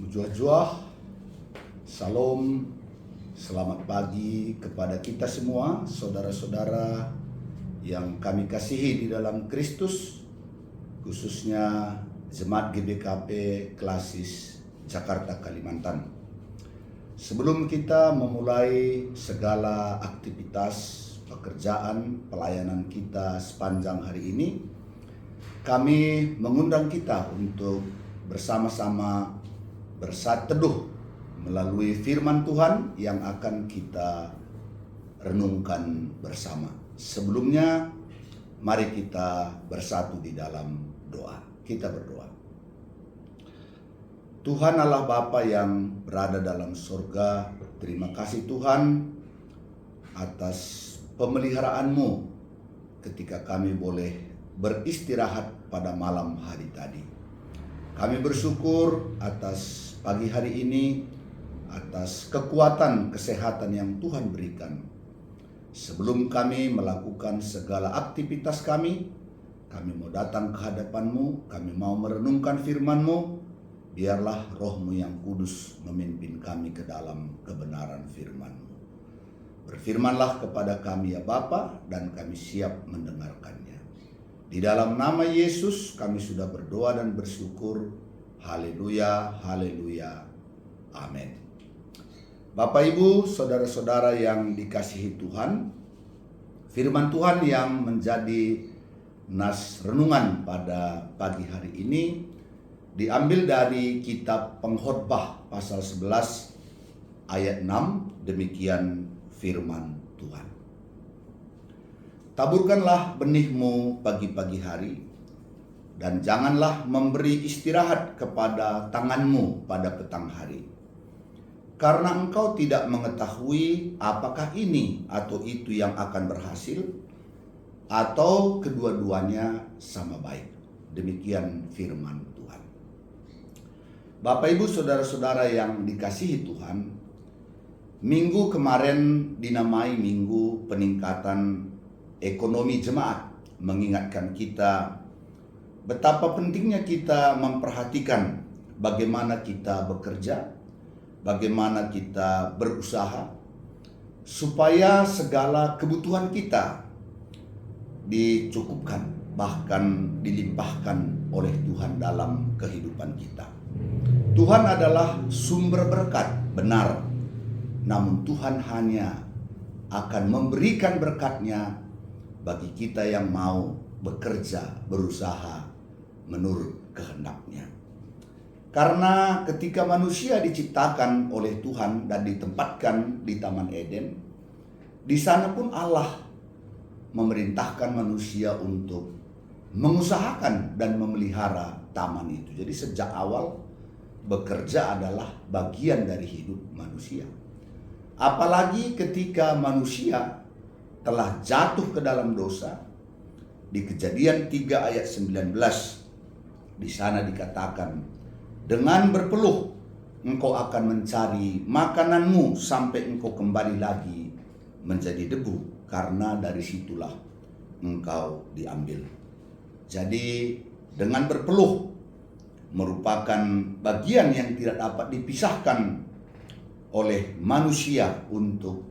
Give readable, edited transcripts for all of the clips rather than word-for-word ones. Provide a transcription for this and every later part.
Jua-jua, salam, selamat pagi kepada kita semua, saudara-saudara yang kami kasihi di dalam Kristus, khususnya Jemaat GBKP Klasis Jakarta, Kalimantan. Sebelum kita memulai segala aktivitas pekerjaan pelayanan kita sepanjang hari ini, kami mengundang kita untuk bersama-sama bersatu teduh melalui firman Tuhan yang akan kita renungkan bersama. Sebelumnya, mari kita bersatu di dalam doa. Kita berdoa. Tuhan Allah Bapa yang berada dalam surga, terima kasih Tuhan atas pemeliharaan-Mu ketika kami boleh beristirahat pada malam hari tadi. Kami bersyukur atas pagi hari ini, atas kekuatan kesehatan yang Tuhan berikan. Sebelum kami melakukan segala aktivitas kami mau datang ke hadapan-Mu, kami mau merenungkan firman-Mu. Biarlah Roh-Mu yang kudus memimpin kami ke dalam kebenaran firman-Mu. Berfirmanlah kepada kami ya Bapa, dan kami siap mendengarkannya. Di dalam nama Yesus kami sudah berdoa dan bersyukur. Haleluya, haleluya, amin. Bapak Ibu, saudara-saudara yang dikasihi Tuhan, firman Tuhan yang menjadi nas renungan pada pagi hari ini diambil dari kitab Pengkhotbah pasal 11 ayat 6, demikian firman Tuhan. Taburkanlah benihmu pagi-pagi hari, dan janganlah memberi istirahat kepada tanganmu pada petang hari. Karena engkau tidak mengetahui apakah ini atau itu yang akan berhasil, atau kedua-duanya sama baik. Demikian firman Tuhan. Bapak Ibu saudara-saudara yang dikasihi Tuhan, minggu kemarin dinamai Minggu Peningkatan Ekonomi Jemaat, mengingatkan kita betapa pentingnya kita memperhatikan bagaimana kita bekerja, bagaimana kita berusaha, supaya segala kebutuhan kita dicukupkan, bahkan dilimpahkan oleh Tuhan dalam kehidupan kita. Tuhan adalah sumber berkat, benar. Namun Tuhan hanya akan memberikan berkat-Nya bagi kita yang mau bekerja, berusaha menurut kehendak-Nya. Karena ketika manusia diciptakan oleh Tuhan dan ditempatkan di Taman Eden, di sana pun Allah memerintahkan manusia untuk mengusahakan dan memelihara taman itu. Jadi sejak awal bekerja adalah bagian dari hidup manusia. Apalagi ketika manusia telah jatuh ke dalam dosa, di Kejadian 3 ayat 19, di sana dikatakan, dengan berpeluh engkau akan mencari makananmu sampai engkau kembali lagi menjadi debu, karena dari situlah engkau diambil. Jadi dengan berpeluh merupakan bagian yang tidak dapat dipisahkan oleh manusia untuk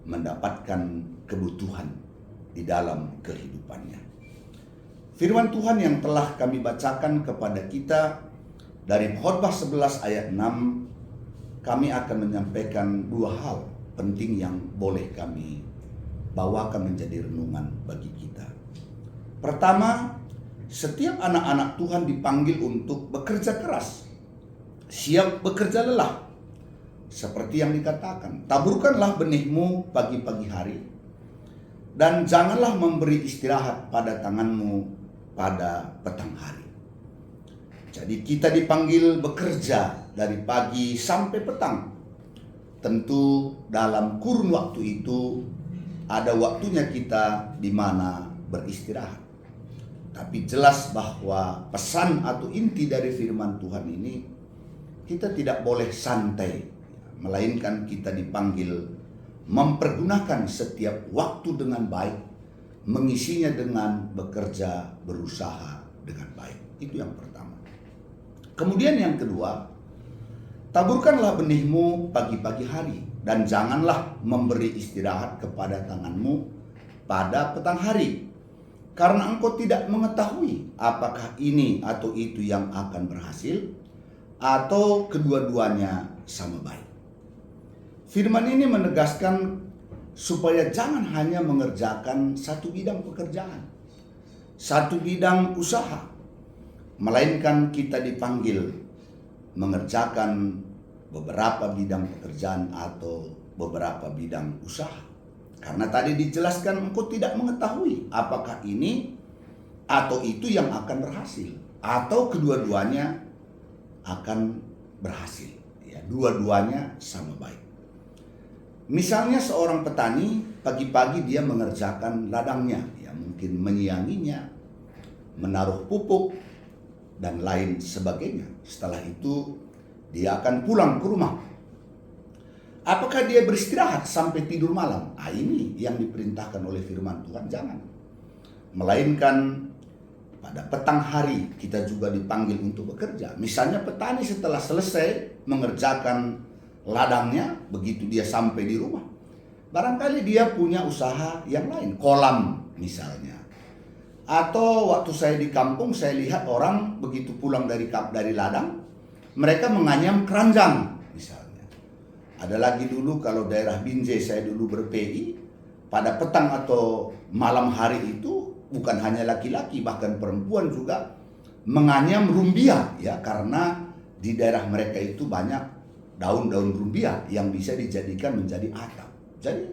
mendapatkan kebutuhan di dalam kehidupannya. Firman Tuhan yang telah kami bacakan kepada kita dari Khotbah 11 ayat 6, kami akan menyampaikan dua hal penting yang boleh kami bawakan menjadi renungan bagi kita. Pertama, setiap anak-anak Tuhan dipanggil untuk bekerja keras, siap bekerja lelah. Seperti yang dikatakan, taburkanlah benihmu pagi-pagi hari, dan janganlah memberi istirahat pada tanganmu pada petang hari. Jadi kita dipanggil bekerja dari pagi sampai petang. Tentu dalam kurun waktu itu ada waktunya kita di mana beristirahat. Tapi jelas bahwa pesan atau inti dari firman Tuhan ini, kita tidak boleh santai, melainkan kita dipanggil mempergunakan setiap waktu dengan baik, mengisinya dengan bekerja, berusaha dengan baik. Itu yang pertama. Kemudian yang kedua, Taburkanlah benihmu pagi-pagi hari, dan janganlah memberi istirahat kepada tanganmu pada petang hari, karena engkau tidak mengetahui apakah ini atau itu yang akan berhasil, atau kedua-duanya sama baik. Firman ini menegaskan supaya jangan hanya mengerjakan satu bidang pekerjaan, satu bidang usaha, melainkan kita dipanggil mengerjakan beberapa bidang pekerjaan atau beberapa bidang usaha. Karena tadi dijelaskan engkau tidak mengetahui apakah ini atau itu yang akan berhasil, atau kedua-duanya akan berhasil. Ya, dua-duanya sama baik. Misalnya seorang petani, pagi-pagi dia mengerjakan ladangnya, ya mungkin menyianginya, menaruh pupuk, dan lain sebagainya. Setelah itu dia akan pulang ke rumah. Apakah dia beristirahat sampai tidur malam? Ini yang diperintahkan oleh firman Tuhan, jangan. Melainkan pada petang hari kita juga dipanggil untuk bekerja. Misalnya petani setelah selesai mengerjakan ladangnya, begitu dia sampai di rumah, barangkali dia punya usaha yang lain, kolam misalnya. Atau waktu saya di kampung, saya lihat orang begitu pulang dari ladang, mereka menganyam keranjang misalnya. Ada lagi dulu kalau daerah Binjai, saya dulu ber-PI, pada petang atau malam hari itu bukan hanya laki-laki, bahkan perempuan juga menganyam rumbia, ya, karena di daerah mereka itu banyak daun-daun rumbia yang bisa dijadikan menjadi atap. Jadi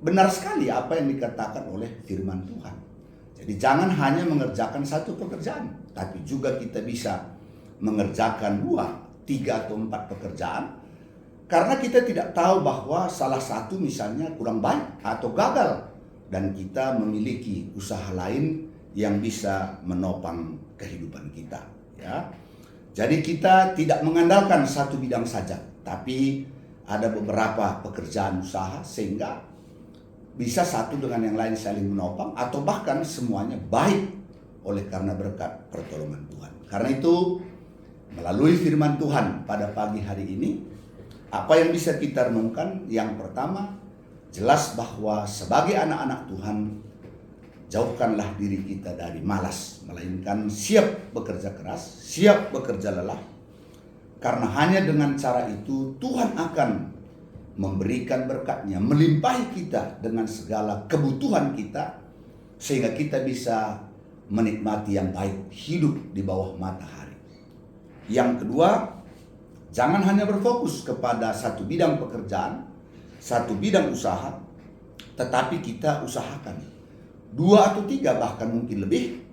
benar sekali apa yang dikatakan oleh firman Tuhan. Jadi jangan hanya mengerjakan satu pekerjaan, tapi juga kita bisa mengerjakan 2, 3, atau 4 pekerjaan. Karena kita tidak tahu bahwa salah satu misalnya kurang baik atau gagal, dan kita memiliki usaha lain yang bisa menopang kehidupan kita. Ya, jadi kita tidak mengandalkan satu bidang saja, tapi ada beberapa pekerjaan usaha sehingga bisa satu dengan yang lain saling menopang, atau bahkan semuanya baik oleh karena berkat pertolongan Tuhan. Karena itu melalui firman Tuhan pada pagi hari ini, apa yang bisa kita renungkan? Yang pertama, jelas bahwa sebagai anak-anak Tuhan, jauhkanlah diri kita dari malas, melainkan siap bekerja keras, siap bekerja lelah. Karena hanya dengan cara itu Tuhan akan memberikan berkat-Nya, melimpahi kita dengan segala kebutuhan kita, sehingga kita bisa menikmati yang baik, hidup di bawah matahari. Yang kedua, jangan hanya berfokus kepada satu bidang pekerjaan, satu bidang usaha, tetapi kita usahakan 2 atau 3, bahkan mungkin lebih,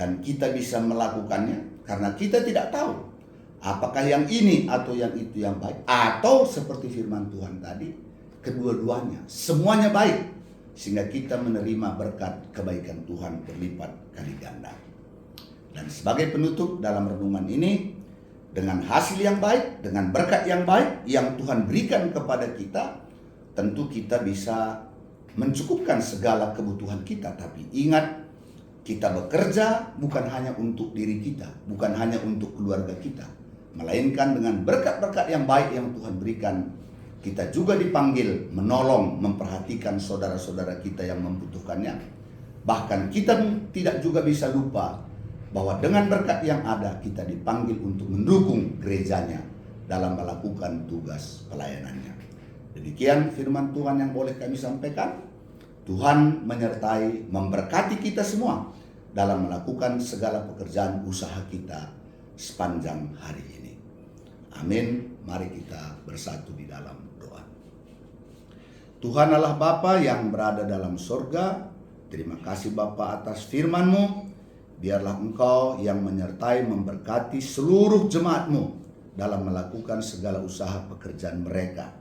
dan kita bisa melakukannya karena kita tidak tahu apakah yang ini atau yang itu yang baik, atau seperti firman Tuhan tadi, kedua-duanya, semuanya baik, sehingga kita menerima berkat kebaikan Tuhan berlipat kali ganda. Dan sebagai penutup dalam renungan ini, dengan hasil yang baik, dengan berkat yang baik yang Tuhan berikan kepada kita, tentu kita bisa mencukupkan segala kebutuhan kita. Tapi ingat, kita bekerja bukan hanya untuk diri kita, bukan hanya untuk keluarga kita, melainkan dengan berkat-berkat yang baik yang Tuhan berikan, kita juga dipanggil menolong, memperhatikan saudara-saudara kita yang membutuhkannya. Bahkan kita tidak juga bisa lupa bahwa dengan berkat yang ada, kita dipanggil untuk mendukung gerejanya dalam melakukan tugas pelayanannya. Demikian firman Tuhan yang boleh kami sampaikan. Tuhan menyertai, memberkati kita semua dalam melakukan segala pekerjaan usaha kita sepanjang hari ini. Amin. Mari kita bersatu di dalam doa. Tuhan Allah Bapa yang berada dalam sorga, terima kasih Bapa atas firman-Mu. Biarlah Engkau yang menyertai, memberkati seluruh jemaat-Mu dalam melakukan segala usaha pekerjaan mereka.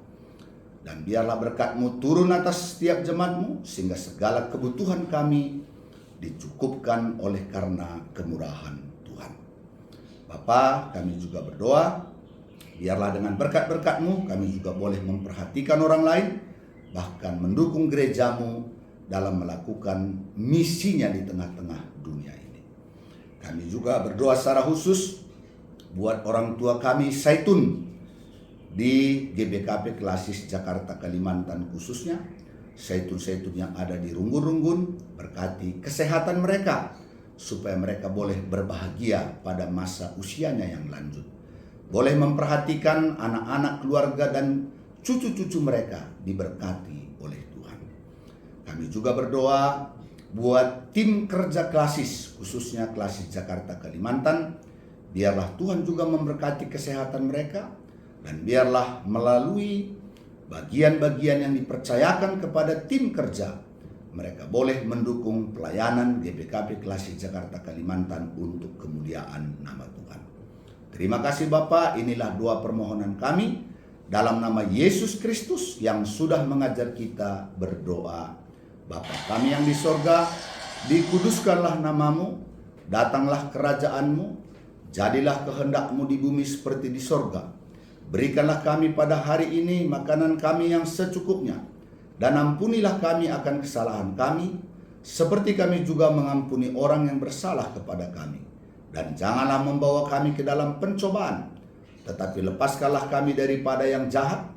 Dan biarlah berkat-Mu turun atas setiap jemaat-Mu, sehingga segala kebutuhan kami dicukupkan oleh karena kemurahan Tuhan. Bapa, kami juga berdoa, biarlah dengan berkat-berkat-Mu kami juga boleh memperhatikan orang lain, bahkan mendukung gereja-Mu dalam melakukan misinya di tengah-tengah dunia ini. Kami juga berdoa secara khusus buat orang tua kami Zaitun di GBKP Klasis Jakarta Kalimantan khususnya, zaitun-zaitun yang ada di Runggun-Runggun, berkati kesehatan mereka supaya mereka boleh berbahagia pada masa usianya yang lanjut. Boleh memperhatikan anak-anak, keluarga, dan cucu-cucu mereka diberkati oleh Tuhan. Kami juga berdoa buat tim kerja Klasis, khususnya Klasis Jakarta Kalimantan. Biarlah Tuhan juga memberkati kesehatan mereka, dan biarlah melalui bagian-bagian yang dipercayakan kepada tim kerja, mereka boleh mendukung pelayanan GBKP Klasis Jakarta Kalimantan untuk kemuliaan nama Tuhan. Terima kasih Bapa, inilah doa permohonan kami dalam nama Yesus Kristus yang sudah mengajar kita berdoa. Bapa kami yang di sorga, dikuduskanlah namamu, datanglah kerajaanmu, jadilah kehendak-Mu di bumi seperti di sorga. Berikanlah kami pada hari ini makanan kami yang secukupnya, dan ampunilah kami akan kesalahan kami, seperti kami juga mengampuni orang yang bersalah kepada kami. Dan janganlah membawa kami ke dalam pencobaan, tetapi lepaskanlah kami daripada yang jahat,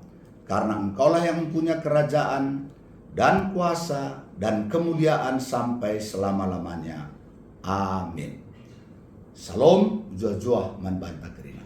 karena Engkaulah yang mempunyai kerajaan dan kuasa dan kemuliaan sampai selama-lamanya. Amin. Salam, jua-jua man banta kerina.